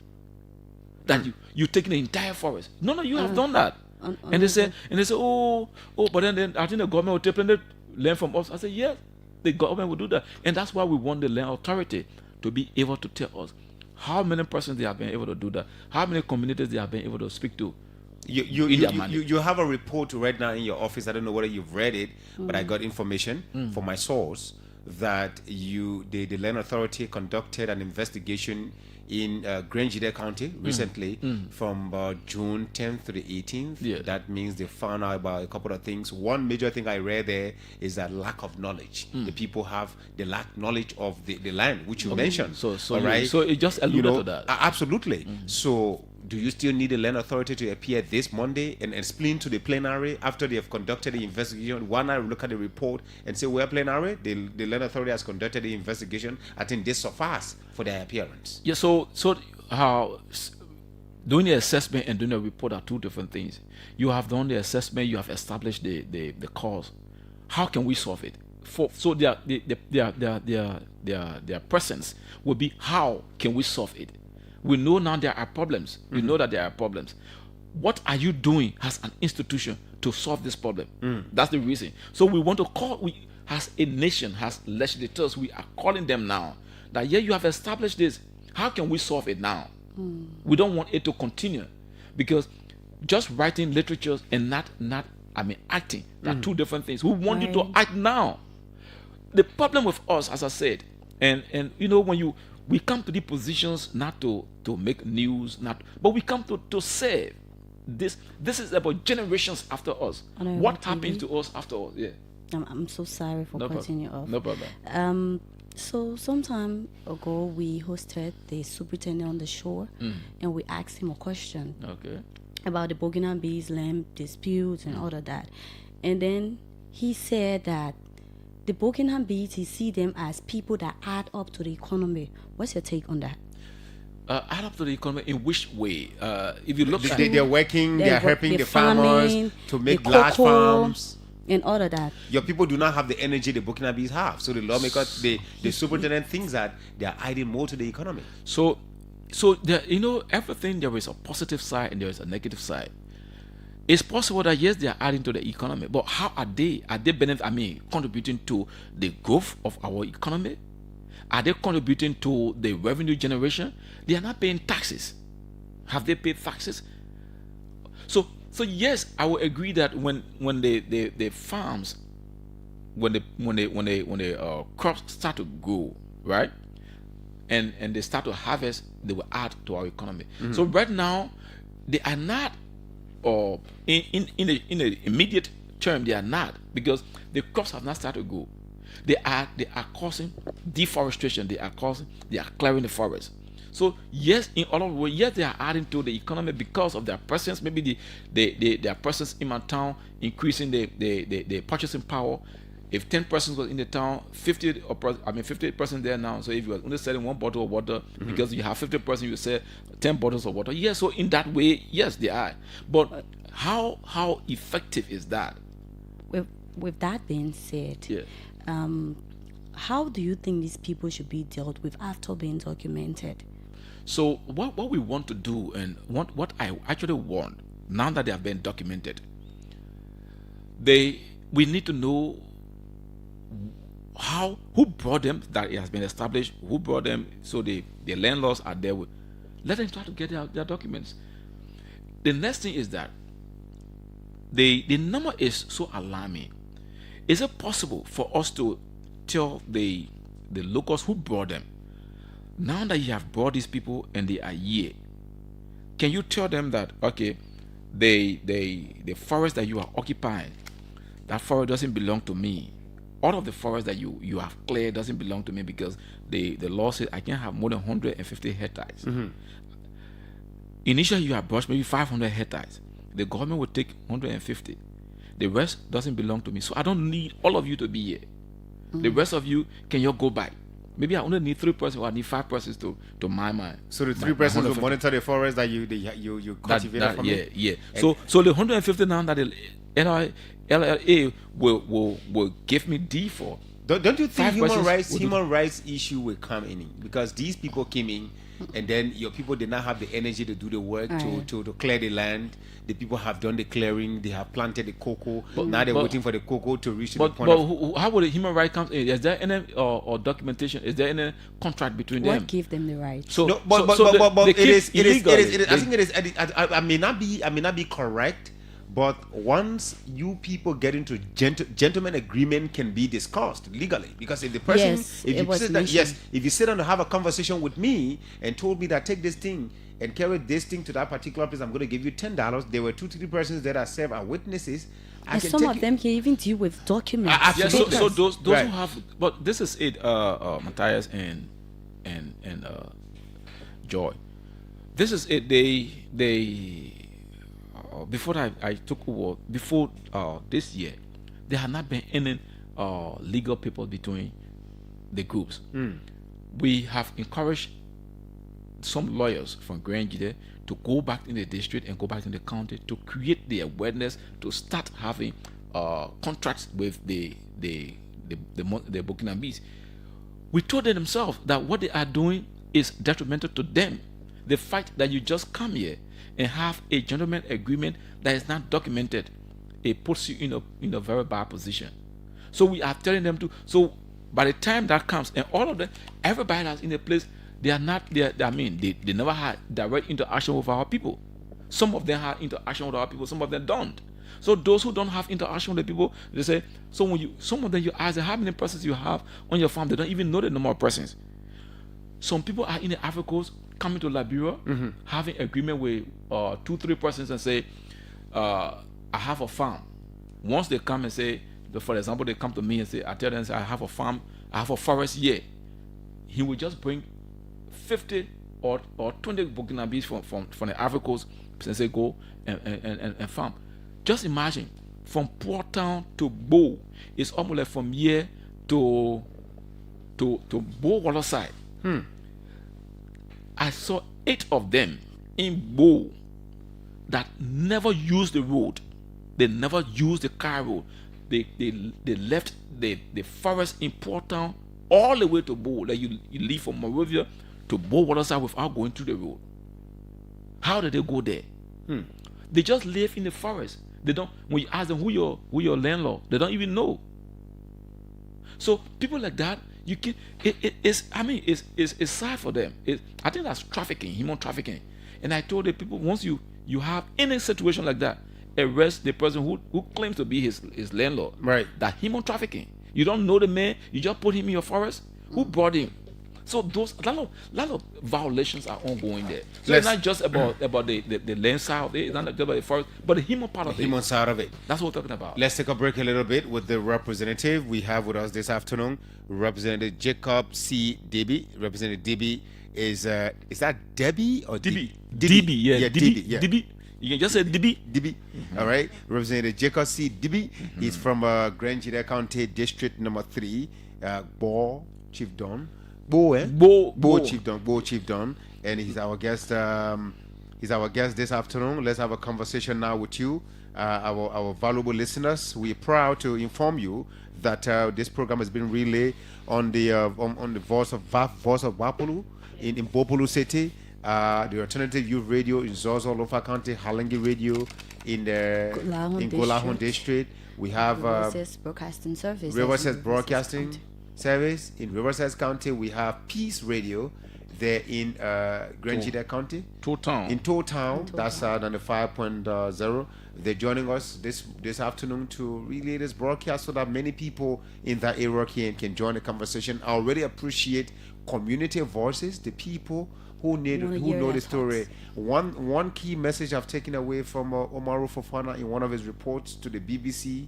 That you taking the entire forest? None of you have done that. And they say, oh, but then I think the government will take the land from us. I said, yes, the government will do that. And that's why we want the land authority to be able to tell us how many persons they have been able to do that, how many communities they have been able to speak to. You have a report right now in your office. I don't know whether you've read it, but I got information from my source that the land authority conducted an investigation in Gedeh County recently from June 10th to the 18th. Yeah. That means they found out about a couple of things. One major thing I read there is that lack of knowledge. The people have the lack knowledge of the land, which you mentioned. So it just alluded to that. Absolutely. So do you still need the land authority to appear this Monday and explain to the plenary after they have conducted the investigation? One night look at the report and say, well, plenary, the land authority has conducted the investigation. I think this suffices for their appearance. Yeah, so how doing the assessment and doing the report are two different things. You have done the assessment, you have established the cause. How can we solve it? So their presence will be, how can we solve it? We know now there are problems. We know that there are problems. What are you doing as an institution to solve this problem? That's the reason. So we want to call. as a nation, as legislators, we are calling them now that, yeah, you have established this. How can we solve it now? We don't want it to continue, because just writing literatures and not acting, are two different things. We want you to act now. The problem with us, as I said, and when we come to the positions not to make news, but we come to serve. This is about generations after us. What happens to us after us? Yeah. I'm so sorry for cutting you off. No problem. So some time ago, we hosted the superintendent on the show, and we asked him a question about the Burkina Bees land disputes and all of that. And then he said that the Burkina Bees, he see them as people that add up to the economy. What's your take on that? Add up to the economy in which way? If you look at they're working, they're helping the farming, farmers to make large farms. And all of that. Your people do not have the energy the Burkina Bees have. So the lawmakers, the superintendent thinks that they are adding more to the economy. So there, everything, there is a positive side and there is a negative side. It's possible that yes, they are adding to the economy, but how are they? Are they contributing to the growth of our economy? Are they contributing to the revenue generation? They are not paying taxes. Have they paid taxes? So yes, I will agree that when the farms, when the crops start to grow, right, and they start to harvest, they will add to our economy. So right now, they are not, or in the immediate term, they are not, because the crops have not started to grow. They are causing deforestation. They are clearing the forest. So yes, in all of the way, yes, they are adding to the economy because of their presence. Maybe their presence in my town, increasing the purchasing power. If 10 persons was in the town, 50 persons there now. So if you are only selling one bottle of water, because you have 50 persons, you sell 10 bottles of water. Yes, so in that way, yes, they are. But how effective is that? With that being said, how do you think these people should be dealt with after being documented? So what we want to do, and what I actually want, now that they have been documented, we need to know who brought them, that it has been established, who brought them, so the landlords are there. Let them try to get their documents. The next thing is that the number is so alarming. Is it possible for us to tell the locals who brought them, now that you have brought these people and they are here, can you tell them that, okay, the forest that you are occupying, that forest doesn't belong to me. All of the forest that you have cleared doesn't belong to me, because the law says I can't have more than 150 hectares. Initially, you have brushed maybe 500 hectares. The government will take 150. The rest doesn't belong to me. So I don't need all of you to be here. The rest of you, can you go by? Maybe I only need 3 persons, or I need 5 persons to my. So the 3 persons will monitor the forest that you cultivate from it? Yeah. So the 150 now that the LLA will give me D for. Don't you think human rights issue will come in? Because these people came in, and then your people did not have the energy to do the work to clear the land. The people have done the clearing. They have planted the cocoa. Now they're waiting for the cocoa to reach the point. But how would the human right come in? Is there any or documentation? Is there any contract between them? What gave them the right? But it is. I think it is. I may not be correct. But once you people get into gentleman agreement can be discussed legally, because if the person, if you sit down to have a conversation with me and told me that take this thing and carry this thing to that particular place, I'm going to give you $10. There were 2-3 persons that are served as witnesses. And some of them can even deal with documents. So those who have, but this is it, Matthias and Joy. This is it. They. Before I took over, before this year, there had not been any legal people between the groups. We have encouraged some lawyers from Gedeh to go back in the district and go back in the county to create the awareness, to start having contracts with the Burkina Bees. We told them themselves that what they are doing is detrimental to them. The fact that you just come here and have a gentleman agreement that is not documented, it puts you in a very bad position. So we are telling them to. So by the time that comes, and all of them, everybody that's in a place, they are not there. I mean, they never had direct interaction with our people. Some of them have interaction with our people, some of them don't. So those who don't have interaction with the people, they say, so when some of them you ask them how many persons you have on your farm, they don't even know the number of persons. Some people are in the Ivory Coast coming to Liberia, having agreement with 2-3 persons and say, I have a farm. Once they come and say, for example, they come to me and say, I tell them, I have a farm, I have a forest here. He will just bring 50 or 20 Burkinabes from the Ivory Coast and say, go and farm. Just imagine, from Port Town to Gboe, it's almost like from here to Gboe Waterside. I saw 8 of them in Gboe that never used the road. They never used the car road. They left the forest in Port Town all the way to Gboe. Like you leave from Monrovia to Gboe Waterside without going through the road. How did they go there? They just live in the forest. They don't. When you ask them who your landlord, they don't even know. So people like that, you can. It's sad for them. I think that's trafficking, human trafficking. And I told the people, once you have any situation like that, arrest the person who claims to be his landlord. Right. That human trafficking. You don't know the man. You just put him in your forest. Who brought him? So those a lot of violations are ongoing there. So it's not just about the land side of it, it's not just about the forest, but the human part of it. The human side of it. That's what we're talking about. Let's take a break a little bit with the representative we have with us this afternoon. Representative Jacob C. Debee. Representative Debee is that Debee or Debee? Debee, yeah. Debee, yeah. Debee. You can just say Debee. Debee. All right. Representative Jacob C. Debee. He's from Gedeh County District number 3, Gboe Chiefdom. Gboe Chiefdom, and he's our guest. He's our guest this afternoon. Let's have a conversation now with you, our valuable listeners. We're proud to inform you that this program has been relayed on the Voice of Wapulu in Bopulu City, the Alternative Youth Radio in Zozo Lofa County, Halangi Radio in Golahon District. We have Riverside Broadcasting Service. Riverside Broadcasting Service in Riverside County. We have Peace Radio there in Gedeh County. In Town. That's 95.0. They're joining us this afternoon to relay this broadcast so that many people in that area can join the conversation. I already appreciate community voices, the people who know the story. One key message I've taken away from Omaru Fofana in one of his reports to the BBC,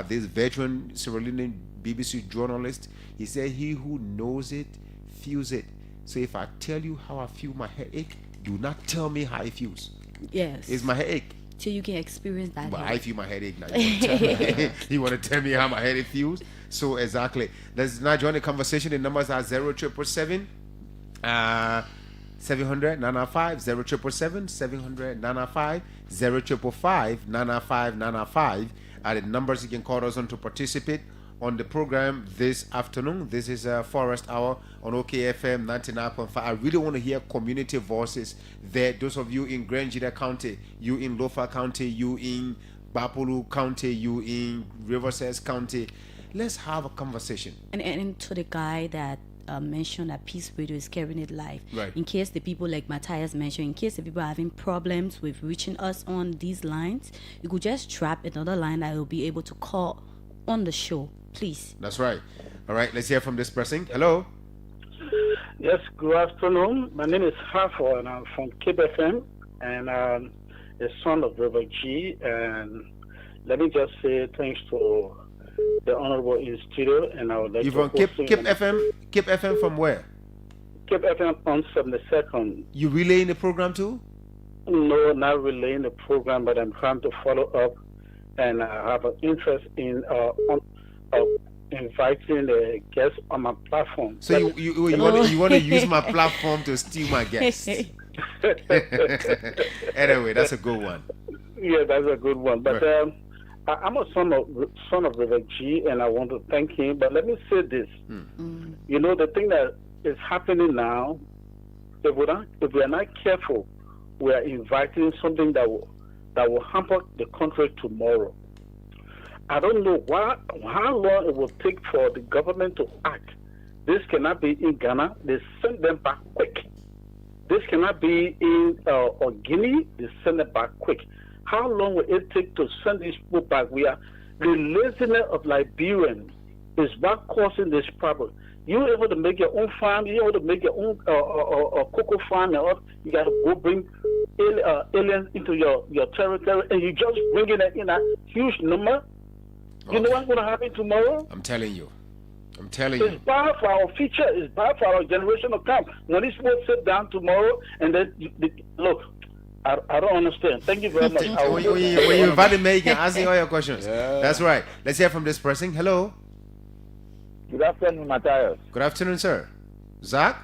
this veteran Sierra Leonean BBC journalist, he said, he who knows it feels it. So if I tell you how I feel my headache, do not tell me how it feels. Yes. It's my headache. So you can experience that. But I feel my headache now. You want to tell me how my headache feels? So exactly. Let's now join the conversation. The numbers are 0777 700 905, 0777 700 905, 0555 905 905 are the numbers you can call us on to participate on the program this afternoon. This is Forest Hour on OKFM 99.5. I really want to hear community voices there. Those of you in Gedeh County, you in Lofa County, you in Bapulu County, you in Riverside County. Let's have a conversation. And to the guy that mentioned that Peace Radio is carrying it live. Right. In case the people, like Matthias mentioned, in case the people are having problems with reaching us on these lines, you could just drop another line that will be able to call on the show. Please. That's right. All right, let's hear from this person. Hello. Yes, good afternoon. My name is Harford, and I'm from Cape FM, and I'm a son of River G. And let me just say thanks to the Honorable in studio, and I would like you from Cape FM? Cape FM from where? Cape FM on 72nd. You relaying the program too? No, not relaying the program, but I'm trying to follow up, and I have an interest in inviting the guests on my platform. So you want to use my platform to steal my guests? Anyway, that's a good one. Yeah, that's a good one. But right. I'm a son of River G, and I want to thank him. But let me say this: you know, the thing that is happening now, if we are not careful, we are inviting something that will hamper the country tomorrow. I don't know how long it will take for the government to act. This cannot be in Ghana. They send them back quick. This cannot be in Guinea. They send them back quick. How long will it take to send these people back? The laziness of Liberians is what causing this problem. You're able to make your own farm. You're able to make your own cocoa farm. And all. You got to go bring aliens into your territory, and you just bringing it in a huge number. You know what's going to happen tomorrow? I'm telling you. It's bad for our future. It's bad for our generation to come. When these people sit down tomorrow and then look, I don't understand. Thank you very much. When you invite me, you can ask me all your questions. Yeah. That's right. Let's hear from this person. Hello. Good afternoon, Matthias. Good afternoon, sir. Zach?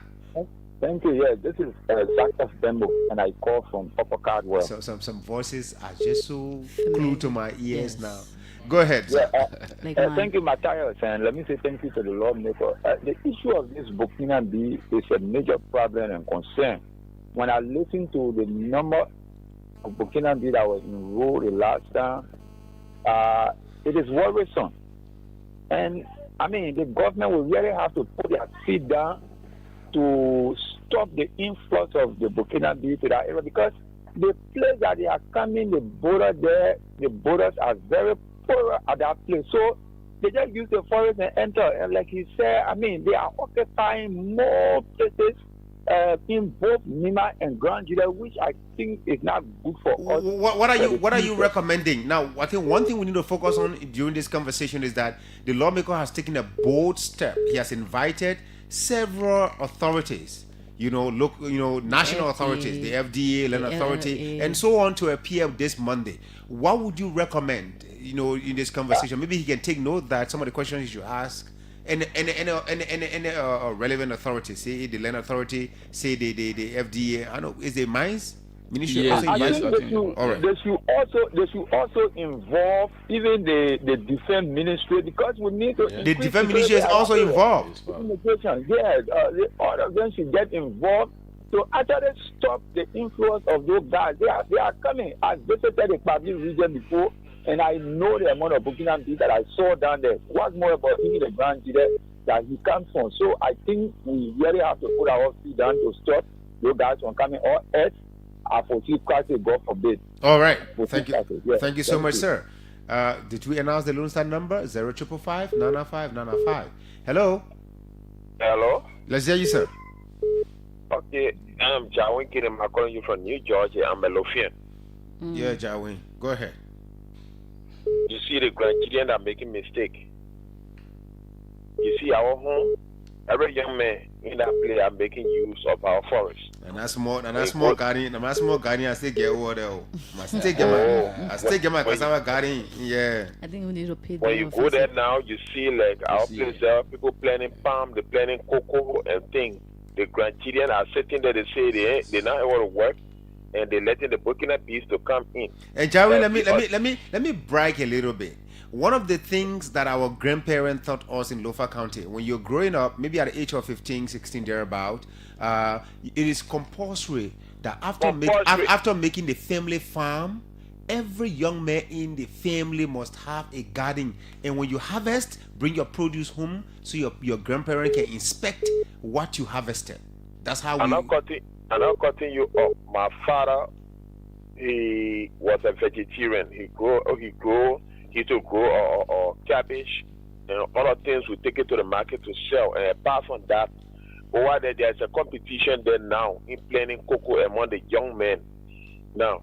Thank you. Yeah, this is Zach of Bembo, and I call from Upper Cardwell. So some voices are just so glued to my ears now. Go ahead, sir. Thank you, Matthias, and let me say thank you to the lawmaker. The issue of this Burkina Faso is a major problem and concern. When I listen to the number of Burkina Faso that was enrolled the last time, it is worrisome. And I mean, the government will really have to put their feet down to stop the influx of the Burkina Faso to that area, because the place that they are coming, the borders are very poor at that place. So they just use the forest and enter. And like he said, I mean, they are occupying more places in both Nima and Grand Gedeh, which I think is not good for us. What are you recommending? Now, I think one thing we need to focus on during this conversation is that the lawmaker has taken a bold step. He has invited several authorities, national authorities, the FDA, Land Authority, and so on, to appear this Monday. What would you recommend, in this conversation? Maybe he can take note that some of the questions he should ask, and relevant authorities, say the Land Authority, say the FDA. I know, is it mines? Ministry? Yes, they should also involve even the defense ministry, because we need to. The defense ministry is also involved. Yes, all of them should get involved to actually stop the influence of those guys. They are coming. I visited the Gbarzon region before, and I know the amount of Burkina Faso that I saw down there. What's more about even the Grand Gedeh that he comes from? So I think we really have to put our feet down to stop those guys from coming, or else I foresee quite a God forbid. All right. Thank you. Yes. Thank you so much, sir. Did we announce the Lone Star number? 0555 905 905. Hello. Hello. Let's hear you, sir. Okay, I'm Jawin Kirim. I'm calling you from New Georgia. I'm a Lofian. Yeah, Jawin. Go ahead. You see, the grandchildren are making mistake. You see, our home, every young man in that place are making use of our forest. And that's more garden. And that's more garden. I still get over there. I still get my cassava garden. Yeah. I think we need to pay. When you go there now, you see like our place there, people planting palm, they planting cocoa and things. The grandchildren are sitting there. They say they not able to work, and they letting the Burkina Faso to come in. And Jerry, let me brag a little bit. One of the things that our grandparents taught us in Lofa County, when you're growing up, maybe at the age of 15, 16, thereabout, it is compulsory that after making the family farm, every young man in the family must have a garden. And when you harvest, bring your produce home so your grandparent can inspect what you harvested. That's how I'm not cutting you up. My father, he was a vegetarian. He used to grow cabbage and other things. We take it to the market to sell. And apart from that, over there's a competition there now in planting cocoa among the young men. Now,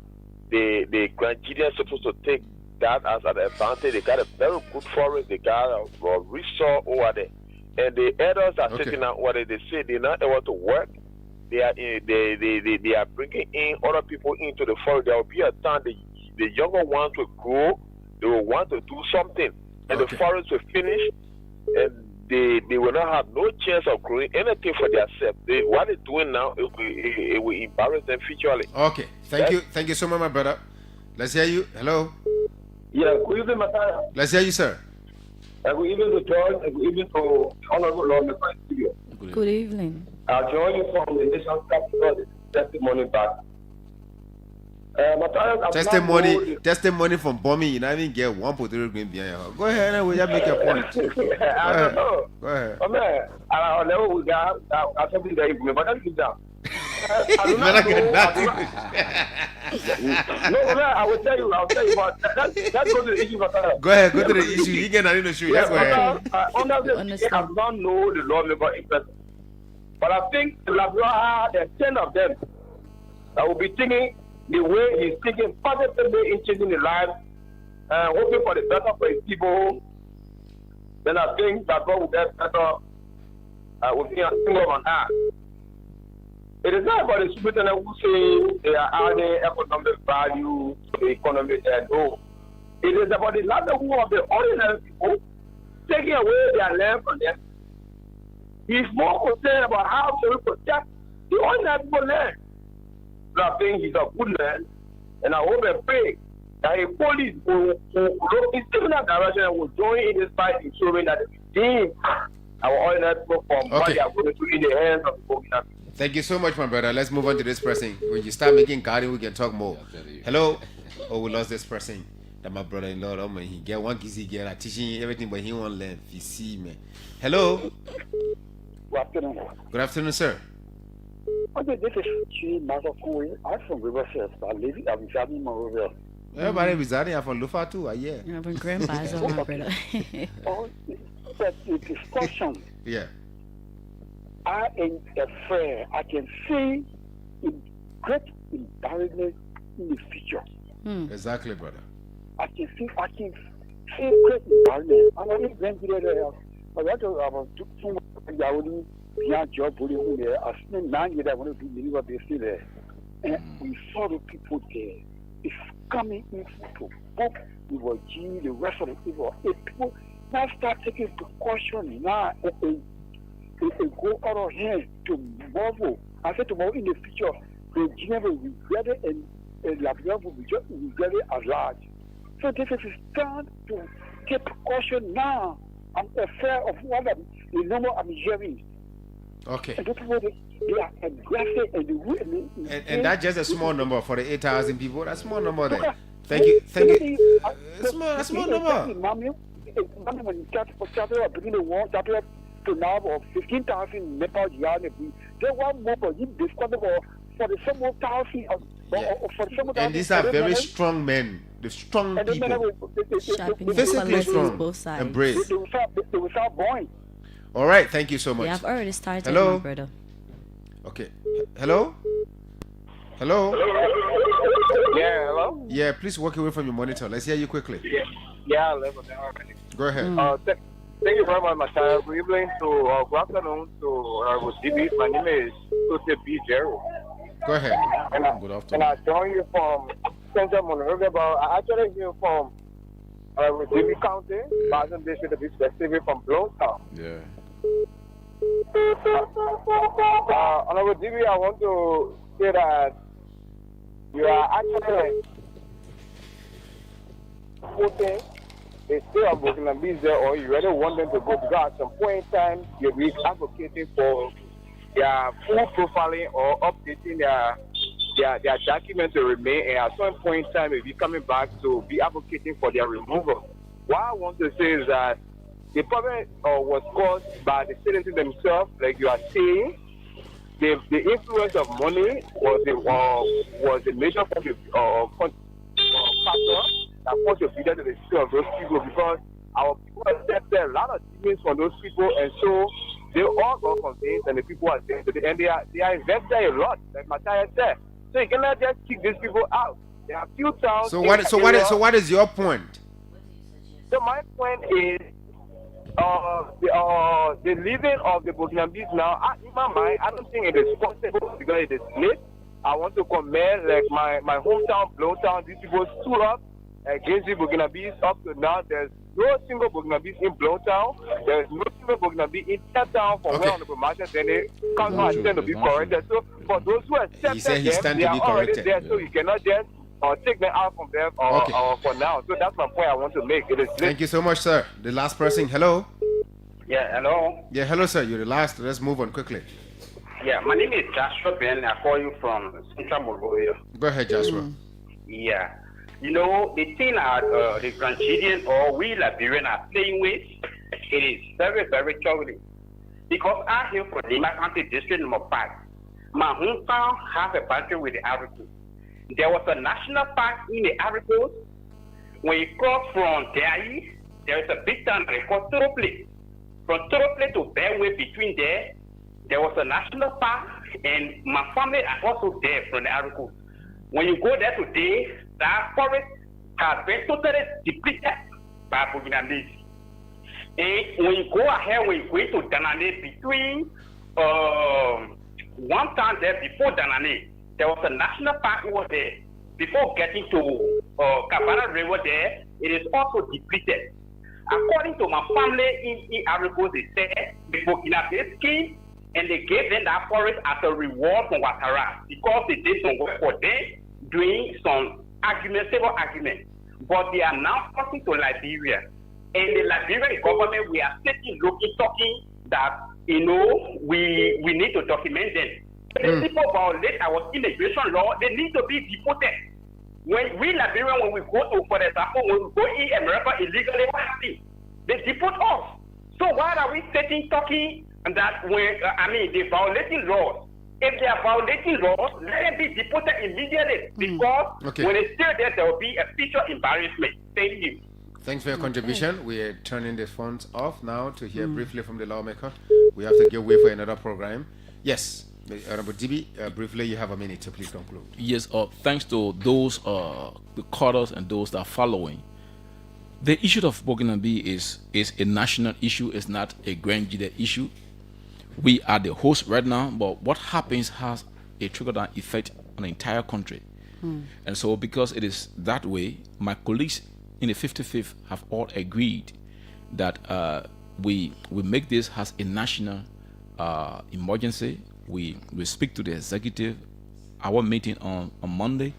the grandchildren are supposed to take that as an advantage. They got a very good forest. They got a resource over there. And the elders are sitting out what they say they're not able to work. They are bringing in other people into the forest. There will be a time the younger ones will grow. They will want to do something, and the forest will finish, and they will not have no chance of growing anything for themselves. What they're doing now, it will embarrass them futurely. Okay, thank you so much, my brother. Let's hear you. Hello. Yeah, good evening, Matthias. Let's hear you, sir. Good evening to John, and good evening to Honorable Lawmaker Studio. Good evening. I'll join you from the national capital testimony back. Testimony from Bommy. You not even get one potato green behind your house. Go ahead and we just make a point. I don't know. Go ahead. Oh, man, I never would have something that you may, but that's down. No, I will tell you, but that goes to the issue. Go ahead, go to the issue. You get nothing to shoot. Yes, go ahead. I don't know the lawmaker in person. But I think the Labrador, there are 10 of them that will be thinking the way he's thinking positively in changing the lives and hoping for the better for his people. Then I think that God will get better with me and single on earth. It is not about the superintendent who say they are adding economic value to the economy and no. It is about the livelihood of the ordinary people, taking away their land from them. He's more concerned about how to protect the ordinary people land. So I think he's a good man, and I hope and pray that a police will look in similar direction and will join in this fight in showing that we redeem our ordinary people from what they are going to in the hands of the Burkina. Thank you so much, my brother. Let's move on to this person. When you start making garden, we can talk more. Hello? Oh, we lost this person. That my brother-in-law, oh man, he get one kiss, he get teaching everything, but he won't learn. He see, man. Hello? Good afternoon. Good afternoon, sir. Okay, this is Cheategba. I'm from Riverside. I'm residing in Monrovia. Everybody residing from Lufa too, yeah. You're from Gbarzon, my brother. But the discussion. Yeah. I am afraid I can see great embarrassment in the future. Exactly, brother. I can see great embarrassment. I'm only going to the I was doing Yaudi beyond job bullying there. I spent 9 years I want to be deliver basically there. And we saw the people there. It's coming in to book the G, the rest of the people. If people now start taking precaution now, it go out of hand tomorrow. I said tomorrow in the future, the G will regret it and Liberia will regret it at large. So this is a time to take precaution now. I'm afraid of what the number I'm hearing. Okay. And people, they are aggressive and that's just a small number for the 8,000 people. That's a small number there. Thank you. That's small number. When you start beginning the war, to now of 15,000 Nepal yards, they want more for you discover for the same 1,000 for some. And these are very strong men. The strong people. Physically strong. Both sides. And brave. They will start boring. All right. Thank you so much. Yeah, I've already started. Hello. My brother. Okay. Hello. Hello. Yeah. Hello. Yeah. Please walk away from your monitor. Let's hear you quickly. Yeah. I live on there already. Go ahead. Thank you very much, Matthias. Good evening to good afternoon to Debee. My name is Debee II. Go ahead. Good afternoon. And I join you from Central Monrovia, but I actually hear from Debee County, Gbarzon District, to be specific, from Bloomtown. Yeah. Honorable Debee, I want to say that you are actually putting a state of Burkina there, or you really want them to go, because at some point in time you'll be advocating for their full profiling or updating their document to remain, and at some point in time you'll be coming back to be advocating for their removal. What I want to say is that the problem was caused by the citizens themselves, like you are saying. The influence of money was a major factor that contributed to the state of those people, because our people accepted a lot of things from those people, and so they all got convinced, and the people are saying, and they are invested a lot, like Matthias said. So you cannot just kick these people out. There are few towns. So what is your point? So my point is the living of the Burkinabes now. In my mind, I don't think it is possible because it is late. I want to commend like my hometown, Bloomtown. These people stood up against the Burkinabes. Up to now, there's no single Burkinabes in Bloomtown. There's no single Burkinabes in Town from where on the promotion, then they can't attend to be corrected. So for those who accept them, they are already there. So you cannot just take them out from them or for now. So that's my point I want to make. It is late. Thank you so much, sir. The last person. Hello. Yeah, hello. Yeah, hello, sir. You're the last. Let's move on quickly. Yeah, my name is Joshua Ben. I call you from Central Monrovia. Go ahead, Joshua. Yeah. You know, the thing that the grandchildren or we Liberians are playing with, it is very, very troubling. Because I hail from Liberia County District number 5. My hometown has a boundary with the Ivory Coast. There was a national park in the Ivory Coast. When you cross from Debee, there is a big town called Toropole. From Toropole to Benway between there was a national park, and my family are also there from the Ivory Coast. When you go there today, that forest has been totally depleted by Boginamis. And when you go ahead, when you go to Danane, between one town there before Danane, there was a national park over there. Before getting to Kabana River there, it is also depleted. According to my family in Ivory Coast, they said the Boginamis came and they gave them that forest as a reward from Ouattara because they did some work for them doing some several arguments. But they are now talking to Liberia. And the Liberian government, we are sitting, looking, talking that, you know, we need to document them. If people violate our immigration law, they need to be deported. When we Liberians, when we go to, for example, when we go in America illegally, what happens? They deport us. So why are we sitting, talking that when, they're violating laws? If they are violating laws, let them be deported immediately because when it's still there, there will be a future embarrassment. Thank you. Thanks for your contribution. We're turning the phones off now to hear briefly from the lawmaker. We have to give way for another program. Yes, Honorable Debee, briefly, you have a minute to please conclude. Yes, thanks to those, the callers and those that are following. The issue of Boginabi is a national issue, it's not a Grand Gedeh issue. We are the host right now, but what happens has a trickle-down effect on the entire country. And so because it is that way, my colleagues in the 55th have all agreed that we make this as a national emergency. We speak to the executive. Our meeting on Monday,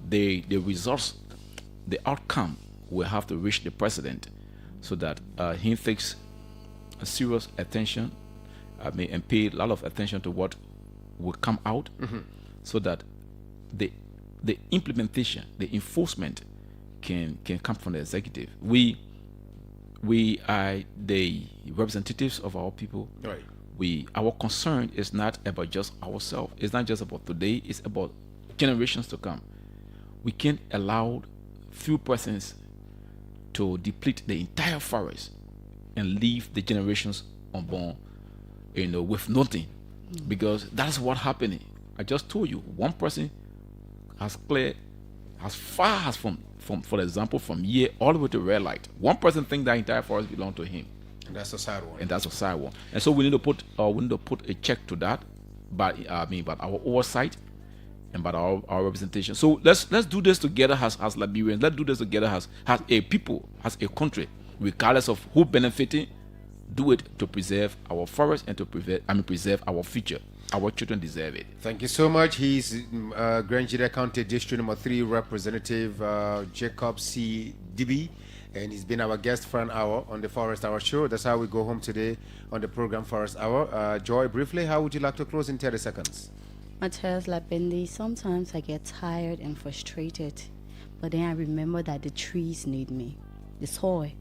the results, the outcome will have to reach the president so that he takes a serious attention and pay a lot of attention to what will come out so that the implementation, the enforcement can come from the executive. We are the representatives of our people. Right. Our concern is not about just ourselves. It's not just about today. It's about generations to come. We can't allow few persons to deplete the entire forest and leave the generations unborn, with nothing, because that's what happening. I just told you, one person has cleared as far as from for example, from here all the way to red light. One person thinks that entire forest belongs to him. And that's a sad one. And that's a sad one. And so we need to put a check to that, but our oversight and by our representation. So let's do this together as Liberians. Let's do this together as a people, as a country, regardless of who benefiting. Do it to preserve our forest and to preserve our future. Our children deserve it. Thank you so much. He's Gedeh County District number 3 Representative Jacob C. Debee, and he's been our guest for an hour on the Forest Hour show. That's how we go home today on the program Forest Hour. Joy, briefly, how would you like to close in 30 seconds? Matthias Labendi, sometimes I get tired and frustrated, but then I remember that the trees need me, the soil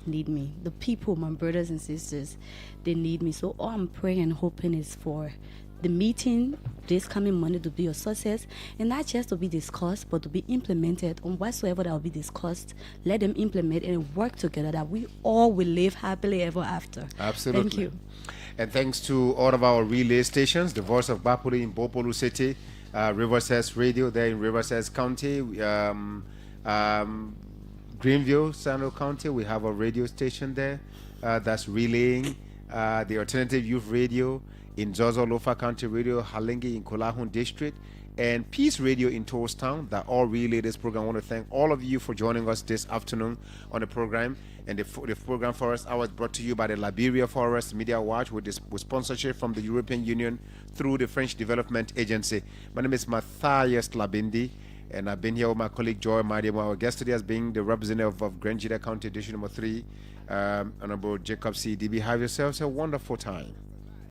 need me, the people, my brothers and sisters, they need me. So all I'm praying and hoping is for the meeting this coming Monday to be a success, and not just to be discussed, but to be implemented on whatsoever that will be discussed. Let them implement and work together that we all will live happily ever after. Absolutely. Thank you. And thanks to all of our relay stations, the Voice of Bapuli in Bopolu City, Riverside Radio there in Riverside County, Greenville, Sano County, we have a radio station there that's relaying the Alternative Youth Radio in Zozo Lofa County Radio, Halengi in Kolahun District, and Peace Radio in Toastown that all relay this program. I want to thank all of you for joining us this afternoon on the program. And the program Forest Hour is brought to you by the Liberia Forest Media Watch with sponsorship from the European Union through the French Development Agency. My name is Matthias Labindi, and I've been here with my colleague Joy Madiamo. Our guest today has been the representative of Gedeh County District number 3, Honorable Jacob C. Debee. Have yourselves a wonderful time.